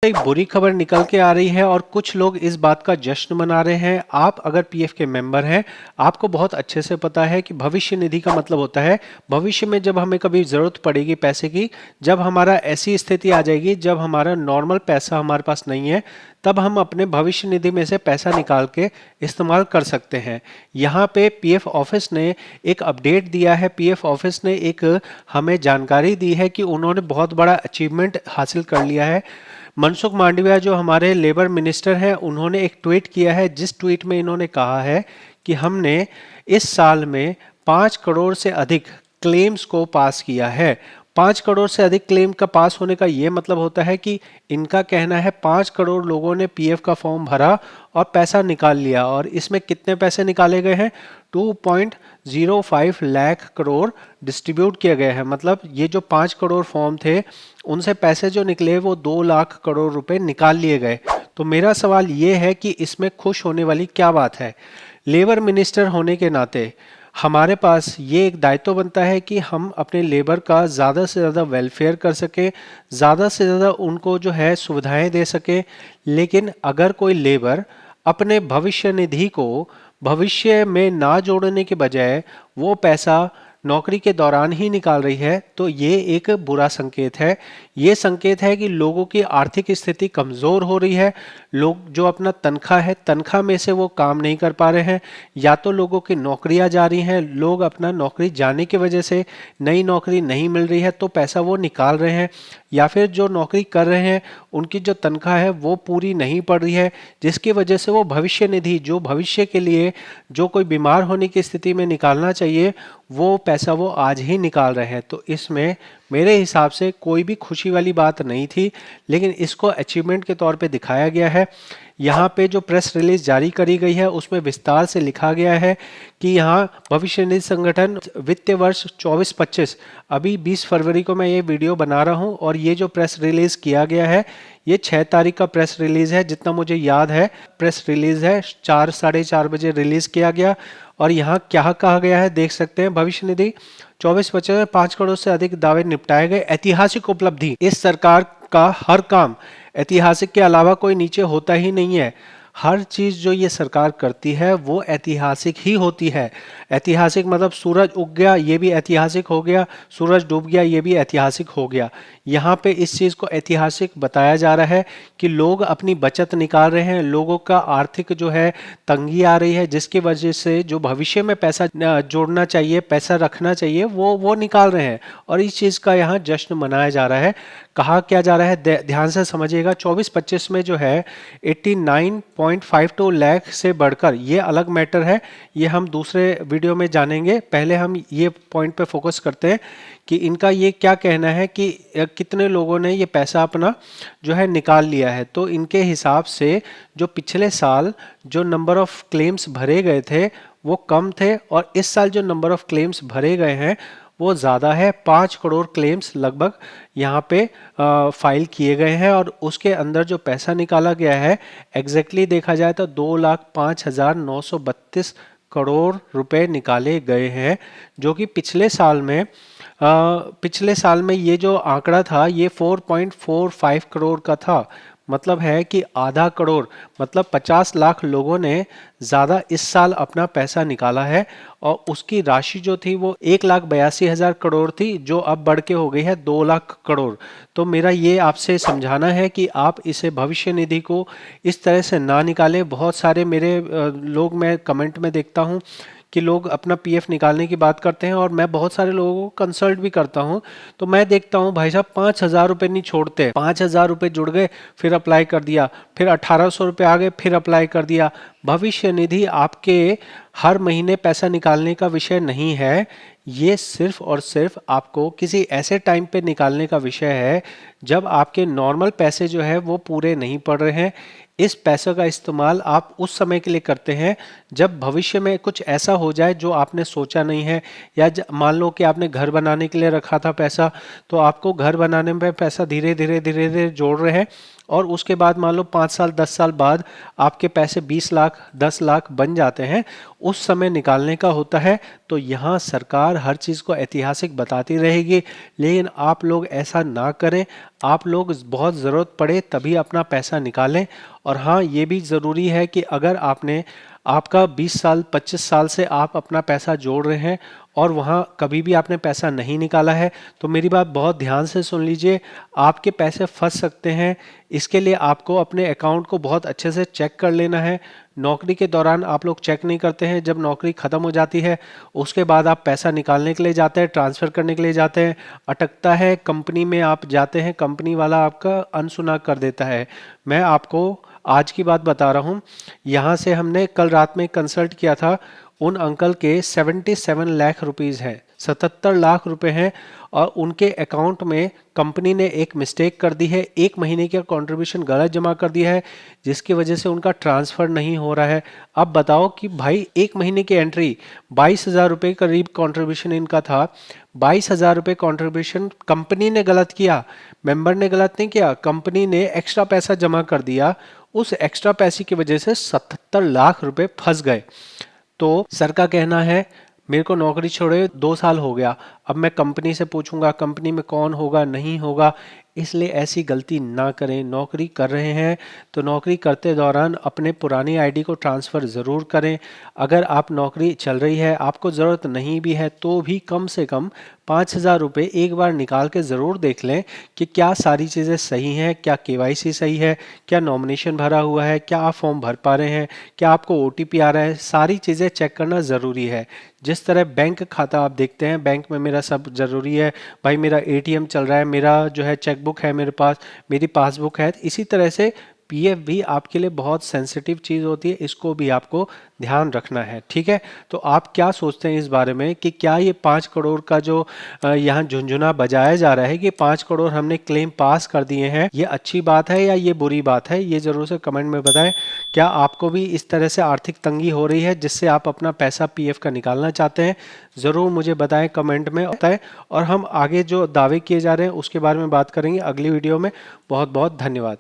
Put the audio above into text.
एक बुरी खबर निकल के आ रही है और कुछ लोग इस बात का जश्न मना रहे हैं। आप अगर पीएफ के मेंबर हैं, आपको बहुत अच्छे से पता है कि भविष्य निधि का मतलब होता है भविष्य में जब हमें कभी ज़रूरत पड़ेगी पैसे की, जब हमारा ऐसी स्थिति आ जाएगी जब हमारा नॉर्मल पैसा हमारे पास नहीं है, तब हम अपने भविष्य निधि में से पैसा निकाल के इस्तेमाल कर सकते हैं। यहाँ पे पीएफ ऑफिस ने एक अपडेट दिया है। पीएफ ऑफिस ने एक हमें जानकारी दी है कि उन्होंने बहुत बड़ा अचीवमेंट हासिल कर लिया है। मनसुख मांडविया जो हमारे लेबर मिनिस्टर हैं, उन्होंने एक ट्वीट किया है, जिस ट्वीट में इन्होंने कहा है कि हमने इस साल में 5 करोड़ से अधिक क्लेम्स को पास किया है। 5 करोड़ से अधिक क्लेम का पास होने का ये मतलब होता है कि इनका कहना है 5 करोड़ लोगों ने पीएफ का फॉर्म भरा और पैसा निकाल लिया। और इसमें कितने पैसे निकाले गए हैं? 2.05 लाख करोड़ डिस्ट्रीब्यूट किए गए हैं। मतलब ये जो 5 करोड़ फॉर्म थे, उनसे पैसे जो निकले वो 2 लाख करोड़ रुपए निकाल लिए गए। तो मेरा सवाल ये है कि इसमें खुश होने वाली क्या बात है? लेबर मिनिस्टर होने के नाते हमारे पास ये एक दायित्व बनता है कि हम अपने लेबर का ज़्यादा से ज़्यादा वेलफेयर कर सकें, ज़्यादा से ज़्यादा उनको जो है सुविधाएं दे सकें। लेकिन अगर कोई लेबर अपने भविष्य निधि को भविष्य में ना जोड़ने के बजाय वो पैसा नौकरी के दौरान ही निकाल रही है, तो ये एक बुरा संकेत है। ये संकेत है कि लोगों की आर्थिक स्थिति कमज़ोर हो रही है। लोग जो अपना तनख्वाह है, तनख्वाह में से वो काम नहीं कर पा रहे हैं, या तो लोगों की नौकरियां जा रही हैं, लोग अपना नौकरी जाने की वजह से नई नौकरी नहीं मिल रही है तो पैसा वो निकाल रहे हैं, या फिर जो नौकरी कर रहे हैं उनकी जो तनख्वाह है वो पूरी नहीं पड़ रही है, जिसकी वजह से वो भविष्य निधि जो भविष्य के लिए जो कोई बीमार होने की स्थिति में निकालना चाहिए, वो पैसा वो आज ही निकाल रहे हैं। तो इसमें मेरे हिसाब से कोई भी खुशी वाली बात नहीं थी, लेकिन इसको अचीवमेंट के तौर पे दिखाया गया है। यहाँ पे जो प्रेस रिलीज जारी करी गई है उसमें विस्तार से लिखा गया है कि यहाँ भविष्य निधि संगठन वित्तीय वर्ष 24-25, अभी 20 फरवरी को मैं ये वीडियो बना रहा हूँ और ये जो प्रेस रिलीज किया गया है ये 6 तारीख का प्रेस रिलीज है, जितना मुझे याद है। प्रेस रिलीज है 4 साढ़े 4 बजे रिलीज किया गया और यहाँ क्या कहा गया है देख सकते हैं। भविष्य निधि 24-25 में 5 करोड़ से अधिक दावे निपटाए गए, ऐतिहासिक उपलब्धि। इस सरकार का हर काम ऐतिहासिक के अलावा कोई नीचे होता ही नहीं है। हर चीज़ जो ये सरकार करती है वो ऐतिहासिक ही होती है। ऐतिहासिक मतलब सूरज उग गया ये भी ऐतिहासिक हो गया, सूरज डूब गया ये भी ऐतिहासिक हो गया। यहाँ पे इस चीज़ को ऐतिहासिक बताया जा रहा है कि लोग अपनी बचत निकाल रहे हैं, लोगों का आर्थिक जो है तंगी आ रही है, जिसकी वजह से जो भविष्य में पैसा जोड़ना चाहिए, पैसा रखना चाहिए, वो निकाल रहे हैं और इस चीज़ का यहाँ जश्न मनाया जा रहा है। कहा क्या जा रहा है ध्यान से समझिएगा। 24-25 में जो है 89.52 लाख से बढ़कर, ये अलग मैटर है, ये हम दूसरे वीडियो में जानेंगे। पहले हम ये पॉइंट पे फोकस करते हैं कि इनका ये क्या कहना है कि कितने लोगों ने ये पैसा अपना जो है निकाल लिया है। तो इनके हिसाब से जो पिछले साल जो नंबर ऑफ क्लेम्स भरे गए थे वो कम थे और इस साल जो नंबर ऑफ क्लेम्स भरे गए हैं वो ज़्यादा है। 5 करोड़ क्लेम्स लगभग यहाँ पे फाइल किए गए हैं और उसके अंदर जो पैसा निकाला गया है एग्जैक्टली देखा जाए तो 2,05,932 करोड़ रुपए निकाले गए हैं, जो कि पिछले साल में ये जो आंकड़ा था ये 4.45 करोड़ का था। मतलब है कि आधा करोड़, मतलब 50 लाख लोगों ने ज़्यादा इस साल अपना पैसा निकाला है और उसकी राशि जो थी वो 1,82,000 करोड़ थी, जो अब बढ़ के हो गई है 2 लाख करोड़। तो मेरा ये आपसे समझाना है कि आप इसे भविष्य निधि को इस तरह से ना निकालें। बहुत सारे मेरे लोग मैं कमेंट में देखता हूँ कि लोग अपना पीएफ निकालने की बात करते हैं और मैं बहुत सारे लोगों को कंसल्ट भी करता हूं, तो मैं देखता हूं भाई साहब 5,000 रुपये नहीं छोड़ते। 5,000 रुपये जुड़ गए फिर अप्लाई कर दिया, फिर 1,800 रुपये आ गए फिर अप्लाई कर दिया। भविष्य निधि आपके हर महीने पैसा निकालने का विषय नहीं है, ये सिर्फ और सिर्फ आपको किसी ऐसे टाइम पे निकालने का विषय है जब आपके नॉर्मल पैसे जो है वो पूरे नहीं पड़ रहे हैं। इस पैसों का इस्तेमाल आप उस समय के लिए करते हैं जब भविष्य में कुछ ऐसा हो जाए जो आपने सोचा नहीं है, या मान लो कि आपने घर बनाने के लिए रखा था पैसा, तो आपको घर बनाने में पैसा धीरे धीरे धीरे धीरे जोड़ रहे हैं और उसके बाद मान लो 5 साल 10 साल बाद आपके पैसे 20 लाख 10 लाख बन जाते हैं, उस समय निकालने का होता है। तो यहाँ सरकार हर चीज़ को ऐतिहासिक बताती रहेगी, लेकिन आप लोग ऐसा ना करें। आप लोग बहुत ज़रूरत पड़े तभी अपना पैसा निकालें। और हाँ, ये भी ज़रूरी है कि अगर आपका 20 साल 25 साल से आप अपना पैसा जोड़ रहे हैं और वहाँ कभी भी आपने पैसा नहीं निकाला है, तो मेरी बात बहुत ध्यान से सुन लीजिए, आपके पैसे फंस सकते हैं। इसके लिए आपको अपने अकाउंट को बहुत अच्छे से चेक कर लेना है। नौकरी के दौरान आप लोग चेक नहीं करते हैं, जब नौकरी ख़त्म हो जाती है उसके बाद आप पैसा निकालने के लिए जाते हैं, ट्रांसफ़र करने के लिए जाते हैं, अटकता है, कंपनी में आप जाते हैं, कंपनी वाला आपका अनसुना कर देता है। मैं आपको आज की बात बता रहा हूँ, यहाँ से हमने कल रात में कंसल्ट किया था, उन अंकल के 77 लाख रुपीज़ हैं, 77 लाख रुपए हैं, और उनके अकाउंट में कंपनी ने एक मिस्टेक कर दी है, 1 महीने का कंट्रीब्यूशन गलत जमा कर दिया है, जिसकी वजह से उनका ट्रांसफ़र नहीं हो रहा है। अब बताओ कि भाई 1 महीने की एंट्री 22,000 रुपये करीब कंट्रीब्यूशन इनका था, 22,000 रुपये कंट्रीब्यूशन कंपनी ने गलत किया, मेंबर ने गलत नहीं किया, कंपनी ने एक्स्ट्रा पैसा जमा कर दिया। उस एक्स्ट्रा पैसे की वजह से 77 लाख रुपए फंस गए। तो सर का कहना है, मेरे को नौकरी छोड़े 2 साल हो गया, अब मैं कंपनी से पूछूंगा कंपनी में कौन होगा नहीं होगा, इसलिए ऐसी गलती ना करें। नौकरी कर रहे हैं तो नौकरी करते दौरान अपने पुरानी आईडी को ट्रांसफ़र ज़रूर करें। अगर आप नौकरी चल रही है, आपको ज़रूरत नहीं भी है, तो भी कम से कम 5,000 रुपये एक बार निकाल के ज़रूर देख लें कि क्या सारी चीज़ें सही हैं, क्या केवाईसी सही है, क्या नॉमिनेशन भरा हुआ है, क्या आप फॉर्म भर पा रहे हैं, क्या आपको ओटीपी आ रहा है, सारी चीज़ें चेक करना ज़रूरी है। जिस तरह बैंक खाता आप देखते हैं, बैंक में मेरा सब ज़रूरी है, भाई मेरा एटीएम चल रहा है, मेरा जो है चेकबुक है मेरे पास, मेरी पासबुक है, इसी तरह से पीएफ भी आपके लिए बहुत सेंसिटिव चीज़ होती है, इसको भी आपको ध्यान रखना है। ठीक है, तो आप क्या सोचते हैं इस बारे में कि क्या ये 5 करोड़ का जो यहाँ झुंझुना बजाया जा रहा है कि 5 करोड़ हमने क्लेम पास कर दिए हैं, ये अच्छी बात है या ये बुरी बात है, ये ज़रूर से कमेंट में बताएं। क्या आपको भी इस तरह से आर्थिक तंगी हो रही है जिससे आप अपना पैसा पीएफ का निकालना चाहते हैं? ज़रूर मुझे बताएं कमेंट में बताएं, और हम आगे जो दावे किए जा रहे हैं उसके बारे में बात करेंगे अगली वीडियो में। बहुत बहुत धन्यवाद।